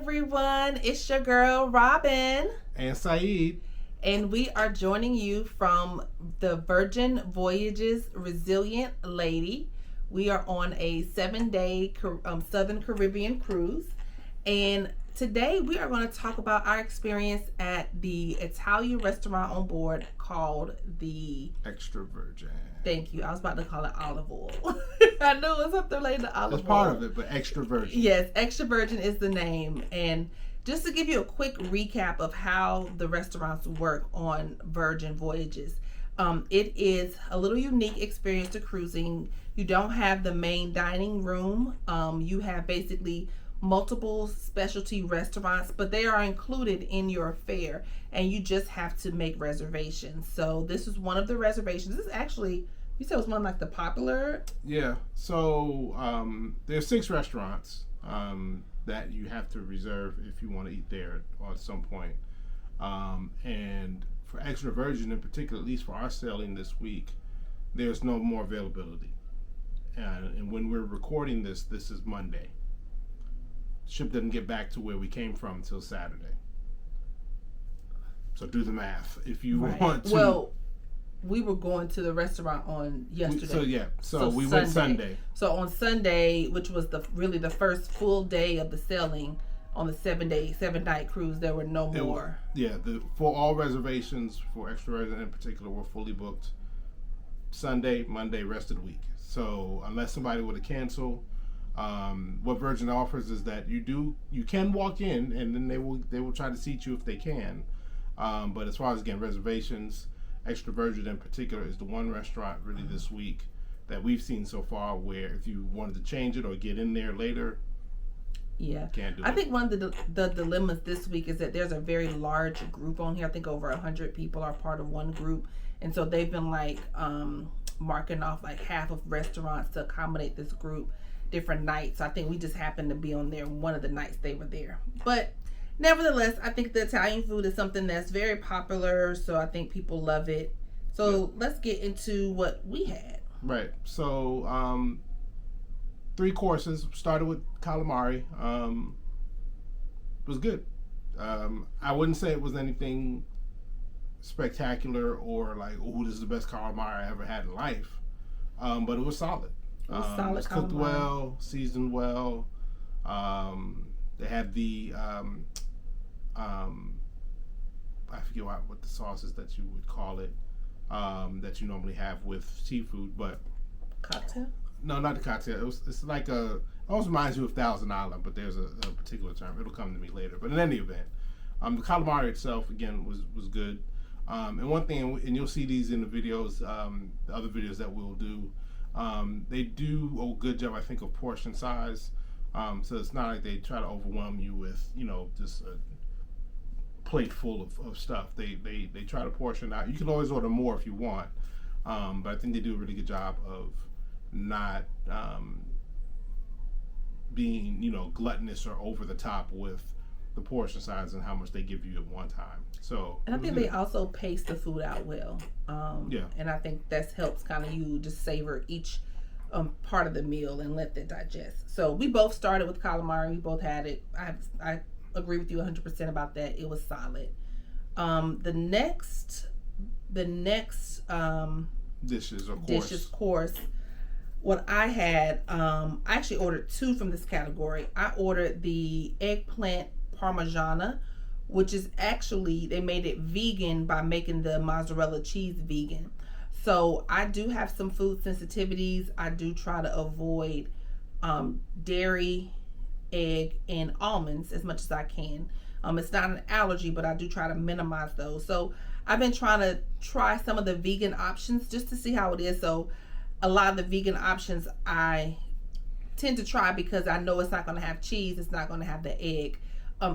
everyone. It's your girl, Robin. And Saeed. And we are joining you from the Virgin Voyages Resilient Lady. We are on a 7-day Southern Caribbean cruise. And today we are going to talk about our experience at the Italian restaurant on board called the Extra Virgin. Thank you. I was about to call it olive oil. I knew it was something related to olive oil. That's part of it, but Extra Virgin. Yes, Extra Virgin is the name. And just to give you a quick recap of how the restaurants work on Virgin Voyages, it is a little unique experience to cruising. You don't have the main dining room. You have basically multiple specialty restaurants, but they are included in your fare, and you just have to make reservations. So this is one of the reservations. This is actually, you said it was one like the popular. Yeah. So there's 6 restaurants that you have to reserve if you want to eat there at some point. And for Extra Virgin in particular, at least for our sailing this week, there's no more availability. And when we're recording this is Monday. Ship doesn't get back to where we came from until Saturday. So do the math if you want to. Well, we were going to the restaurant on yesterday. So we went Sunday. So on Sunday, which was really the first full day of the sailing on the 7-night cruise, there were no more. For all reservations for Extra Virgin in particular were fully booked. Sunday, Monday, rest of the week. So unless somebody would have canceled. What Virgin offers is that you can walk in and then they will try to seat you if they can. But as far as again reservations, Extra Virgin in particular is the one restaurant really this week that we've seen so far where if you wanted to change it or get in there later, can't do it. I think one of the dilemmas this week is that there's a very large group on here. I think over 100 people are part of one group, and so they've been like marking off like half of restaurants to accommodate this group. Different nights. I think we just happened to be on there one of the nights they were there. But nevertheless, I think the Italian food is something that's very popular, so I think people love it. So let's get into what we had. Right. So 3 courses. Started with Calamari. It was good. I wouldn't say it was anything spectacular or like, oh, this is the best calamari I ever had in life. But it was solid. It's cooked well, seasoned well. They had the I forget what the sauce is that you would call it that you normally have with seafood, but cocktail. No, not the cocktail. It's like it almost reminds you of Thousand Island, but there's a particular term. It'll come to me later. But in any event, the calamari itself again was good. And one thing, and you'll see these in the videos, the other videos that we'll do. They do a good job, I think, of portion size. So it's not like they try to overwhelm you with, just a plate full of stuff. They try to portion out. You can always order more if you want. But I think they do a really good job of not being, gluttonous or over the top with the portion size and how much they give you at one time. So, and I think they also pace the food out well. And I think that helps kind of you just savor each part of the meal and let it digest. So we both started with calamari. We both had it. I agree with you 100% about that. It was solid. The next dishes course. What I had, I actually ordered 2 from this category. I ordered the eggplant parmigiana, which is actually, they made it vegan by making the mozzarella cheese vegan. So I do have some food sensitivities. I do try to avoid dairy, egg, and almonds as much as I can. It's not an allergy, but I do try to minimize those. So I've been trying to try some of the vegan options just to see how it is. So a lot of the vegan options I tend to try because I know it's not going to have cheese. It's not going to have the egg.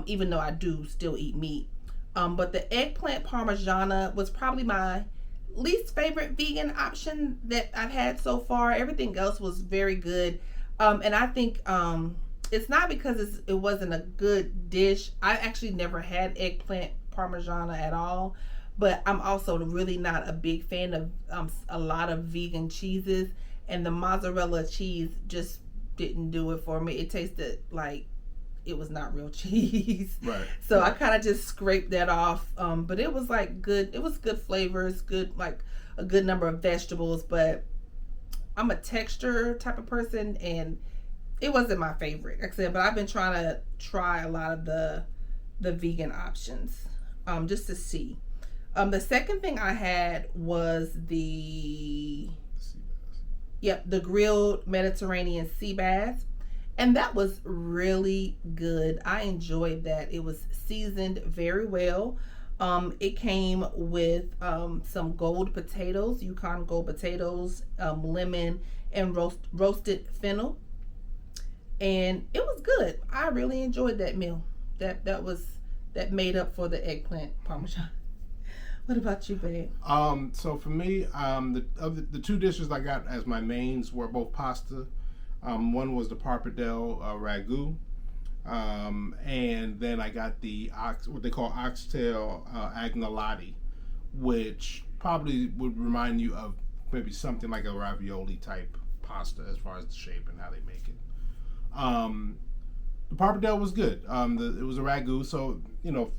Even though I do still eat meat. But the eggplant parmigiana was probably my least favorite vegan option that I've had so far. Everything else was very good. And I think it's not because it wasn't a good dish. I actually never had eggplant parmigiana at all. But I'm also really not a big fan of a lot of vegan cheeses. And the mozzarella cheese just didn't do it for me. It tasted like it was not real cheese. Right. So I kind of just scraped that off. But it was like good. It was good flavors, good, like a good number of vegetables. But I'm a texture type of person, and it wasn't my favorite, like I said. But I've been trying to try a lot of the vegan options, just to see. The second thing I had was the grilled Mediterranean sea bass. And that was really good. I enjoyed that. It was seasoned very well. It came with some gold potatoes, Yukon gold potatoes, lemon, and roasted fennel. And it was good. I really enjoyed that meal. That made up for the eggplant parmesan. What about you, babe? So for me, the two dishes I got as my mains were both pasta. One was the pappardelle ragu, and then I got what they call oxtail agnolotti, which probably would remind you of maybe something like a ravioli type pasta as far as the shape and how they make it. The pappardelle was good. It was a ragu, so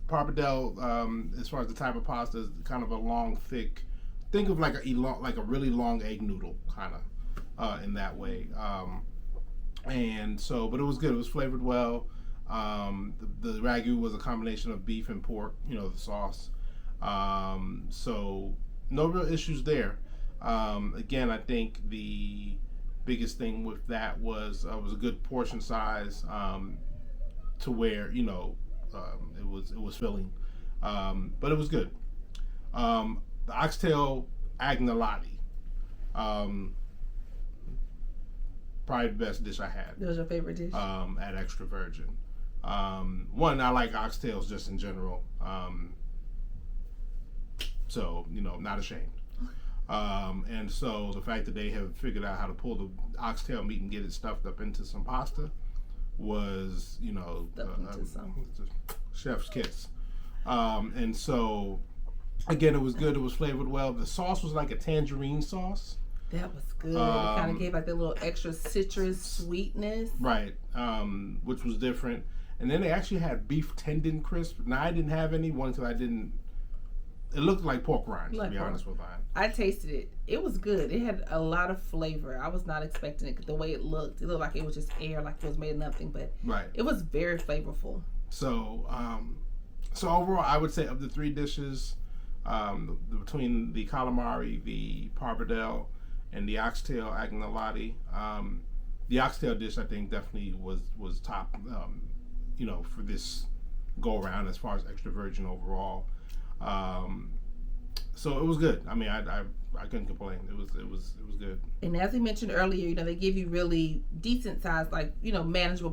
pappardelle, as far as the type of pasta, is kind of a long, thick. Think of like a really long egg noodle, kind of in that way. And so, but it was good. It was flavored well. The ragu was a combination of beef and pork. The sauce. So no real issues there. Again, I think the biggest thing with that was a good portion size, to where it was filling, but it was good. The oxtail agnolotti, probably the best dish I had. That was your favorite dish? At Extra Virgin. One, I like oxtails just in general, so not ashamed. And so the fact that they have figured out how to pull the oxtail meat and get it stuffed up into some pasta was, chef's kiss. And so, again, it was good. It was flavored well. The sauce was like a tangerine sauce. That was good. It kind of gave like that little extra citrus sweetness. Right, which was different. And then they actually had beef tendon crisp. Now, I didn't have any, one because I didn't. It looked like pork rinds, to be honest with you. I tasted it. It was good. It had a lot of flavor. I was not expecting it the way it looked. It looked like it was just air, like it was made of nothing, but it was very flavorful. So, so overall, I would say of the three dishes, between the calamari, the pappardelle, and the oxtail agnolotti, the oxtail dish I think definitely was top, for this go around as far as Extra Virgin overall. So it was good. I mean, I couldn't complain. It was good. And as we mentioned earlier, they give you really decent size, like manageable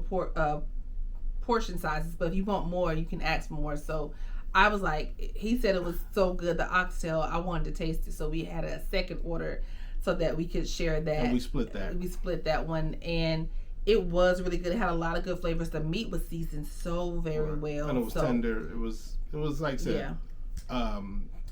portion sizes. But if you want more, you can ask more. So I was like, he said it was so good, the oxtail. I wanted to taste it, so we had a second order so that we could share that. And we split that. We split that one, and it was really good. It had a lot of good flavors. The meat was seasoned so very well, and it was tender. It was like I said. Yeah.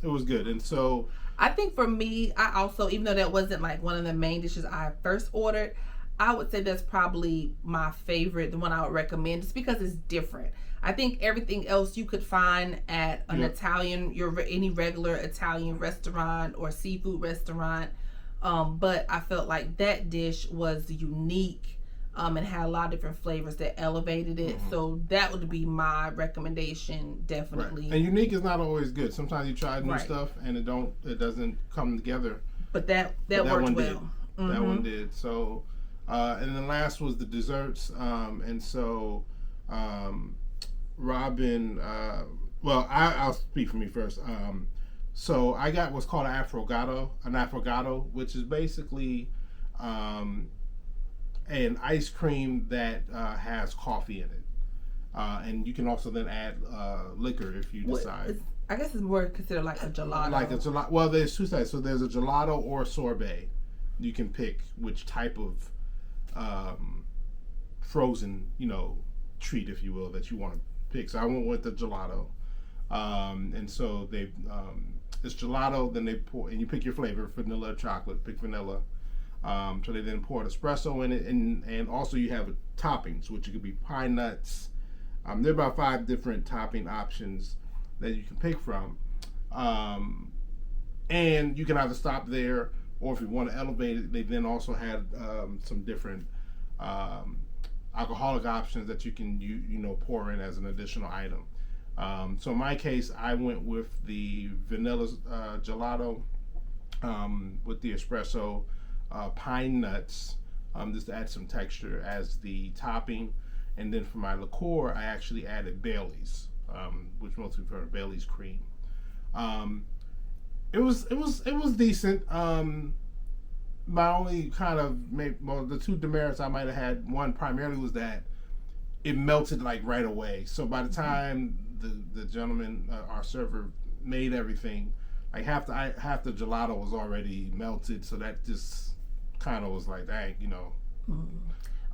It was good. And so I think for me, I also, even though that wasn't like one of the main dishes I first ordered, I would say that's probably my favorite, the one I would recommend, just because it's different. I think everything else you could find at an Italian, any regular Italian restaurant or seafood restaurant, but I felt like that dish was unique. And had a lot of different flavors that elevated it. Mm-hmm. So that would be my recommendation, definitely. Right. And unique is not always good. Sometimes you try new stuff and it doesn't come together. But that worked well. Mm-hmm. That one did. So, and then last was the desserts. And so, Robin, I'll speak for me first. So I got what's called an affogato, which is basically, an ice cream that has coffee in it, and you can also then add liquor if you decide. I guess it's more considered like a gelato. Like a gelato. Well, there's two types. So there's a gelato or a sorbet. You can pick which type of frozen, treat, if you will, that you want to pick. So I went with the gelato, and so it's gelato. Then they pour, and you pick your flavor: vanilla, chocolate. Pick vanilla. So they then poured espresso in it, and also you have toppings, which could be pine nuts, There are about 5 different topping options that you can pick from. And you can either stop there, or if you want to elevate it, they then also had some different alcoholic options that you can pour in as an additional item. So in my case, I went with the vanilla gelato with the espresso, pine nuts, just to add some texture as the topping. And then for my liqueur, I actually added Bailey's, which most people heard of, Bailey's cream. It was decent. My only kind of the 2 demerits I might have had, one primarily was that it melted like right away. So by the time the gentleman, our server, made everything, like half the gelato was already melted. So that just kind of was like, dang,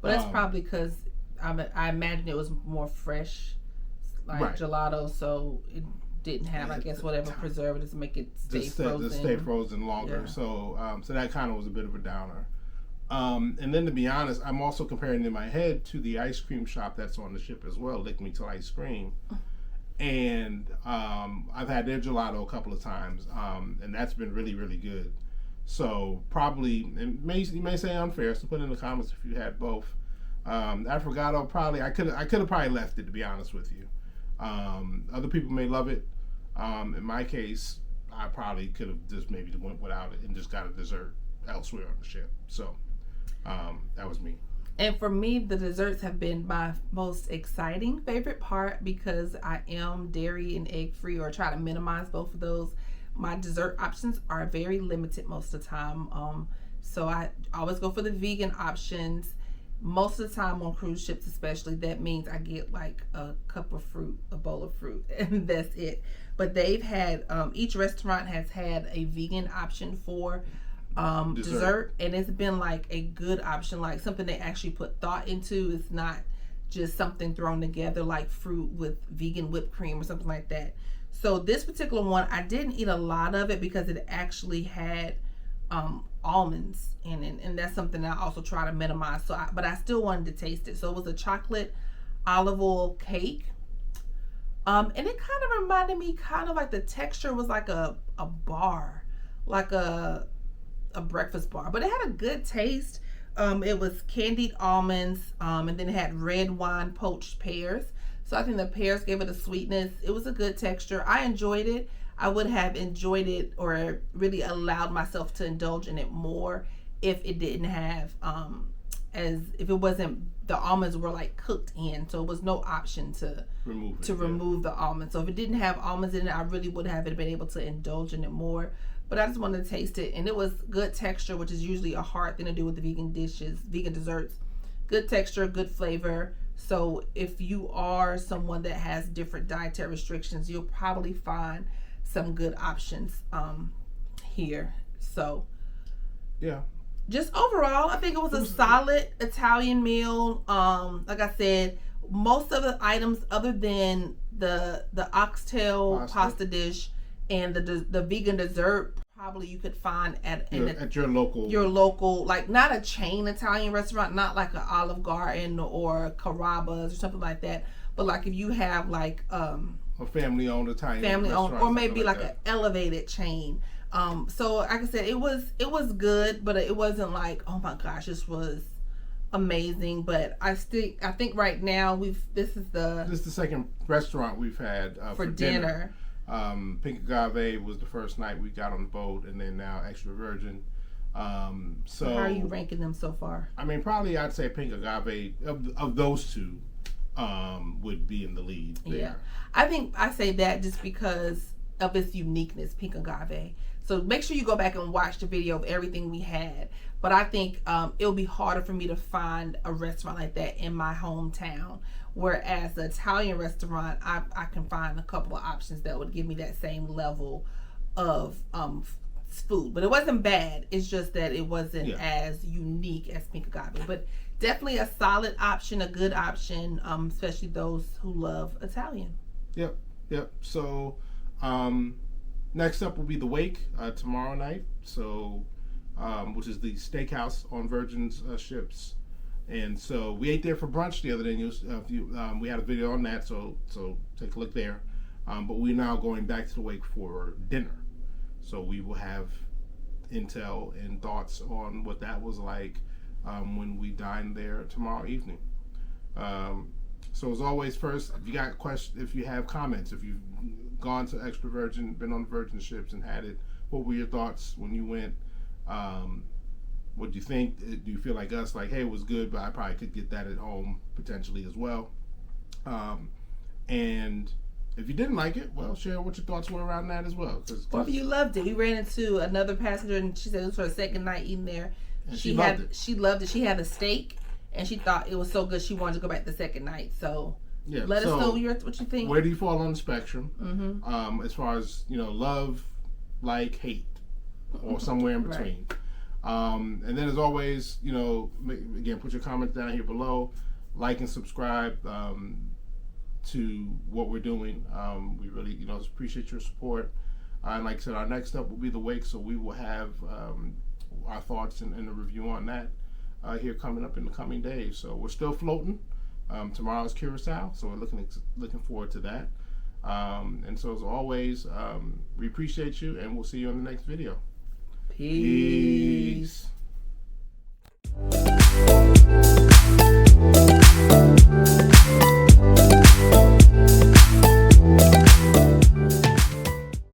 But that's probably because I imagine it was more fresh, like right. Gelato, so it didn't have, I guess, whatever preservatives to make it stay frozen. To stay frozen longer. Yeah. So that kind of was a bit of a downer. And then to be honest, I'm also comparing in my head to the ice cream shop that's on the ship as well, Lick Me Till Ice Cream. And I've had their gelato a couple of times, and that's been really, really good. So probably, you may say unfair, so put in the comments if you had both. Affogato, probably I could have probably left it, to be honest with you. Other people may love it. In my case, I probably could have just maybe went without it and just got a dessert elsewhere on the ship. So that was me. And for me, the desserts have been my most exciting favorite part, because I am dairy and egg free, or try to minimize both of those. My dessert options are very limited most of the time. So I always go for the vegan options. Most of the time on cruise ships especially, that means I get like a cup of fruit, a bowl of fruit, and that's it. But they've had, each restaurant has had a vegan option for dessert, and it's been like a good option, like something they actually put thought into. It's not just something thrown together like fruit with vegan whipped cream or something like that. So this particular one, I didn't eat a lot of it because it actually had almonds in it, and that's something I also try to minimize. But I still wanted to taste it. So it was a chocolate olive oil cake, and it kind of reminded me, kind of like the texture was like a bar, like a breakfast bar, but it had a good taste. It was candied almonds, and then it had red wine poached pears. So I think the pears gave it a sweetness. It was a good texture. I enjoyed it. I would have enjoyed it, or really allowed myself to indulge in it more, if it didn't have, if it wasn't, the almonds were like cooked in, so it was no option to remove the almonds. So if it didn't have almonds in it, I really would have been able to indulge in it more. But I just wanted to taste it, and it was good texture, which is usually a hard thing to do with the vegan desserts. Good texture, good flavor. So if you are someone that has different dietary restrictions, you'll probably find some good options here. So yeah, just overall, I think it was a solid Italian meal. Like I said, most of the items, other than the oxtail pasta dish and the vegan dessert, probably you could find at your local, like not a chain Italian restaurant, not like an Olive Garden or Carrabba's or something like that, but like if you have like a family-owned Italian or maybe like an elevated chain. So like I said, it was good, but it wasn't like, oh my gosh, this was amazing. But I think right now this is the second restaurant we've had for dinner. Pink Agave was the first night we got on the boat, and then now Extra Virgin. So how are you ranking them so far? I mean, probably I'd say Pink Agave of those two would be in the lead there. Yeah, I think I say that just because of its uniqueness, Pink Agave. So make sure you go back and watch the video of everything we had. But I think it'll be harder for me to find a restaurant like that in my hometown. Whereas the Italian restaurant, I can find a couple of options that would give me that same level of food. But it wasn't bad. It's just that it wasn't as unique as Pink Agave. But definitely a solid option, a good option, especially those who love Italian. Yep. So next up will be the Wake tomorrow night. So which is the steakhouse on Virgin's ships. And so we ate there for brunch the other day. We had a video on that, so take a look there. But we're now going back to the wake for dinner. So we will have intel and thoughts on what that was like when we dine there tomorrow evening. So as always, first, if you got questions, if you have comments, if you've gone to Extra Virgin, been on the Virgin ships and had it, what were your thoughts when you went? What do you think? Do you feel like us, like, hey, it was good, but I probably could get that at home potentially as well? And if you didn't like it, well, share what your thoughts were around that as well. Or if you loved it. We ran into another passenger, and she said it was her second night eating there. And she loved it. She loved it. She had a steak, and she thought it was so good she wanted to go back the second night. So yeah, let us know what you think. Where do you fall on the spectrum? As far as, love, like, hate, or somewhere in between. Right. And then as always, again, put your comments down here below, like and subscribe to what we're doing. We really, appreciate your support. And like I said, our next step will be the wake, so we will have our thoughts and a review on that here coming up in the coming days. So we're still floating. Tomorrow's Curacao, so we're looking forward to that. And so as always, we appreciate you, and we'll see you in the next video. Peace.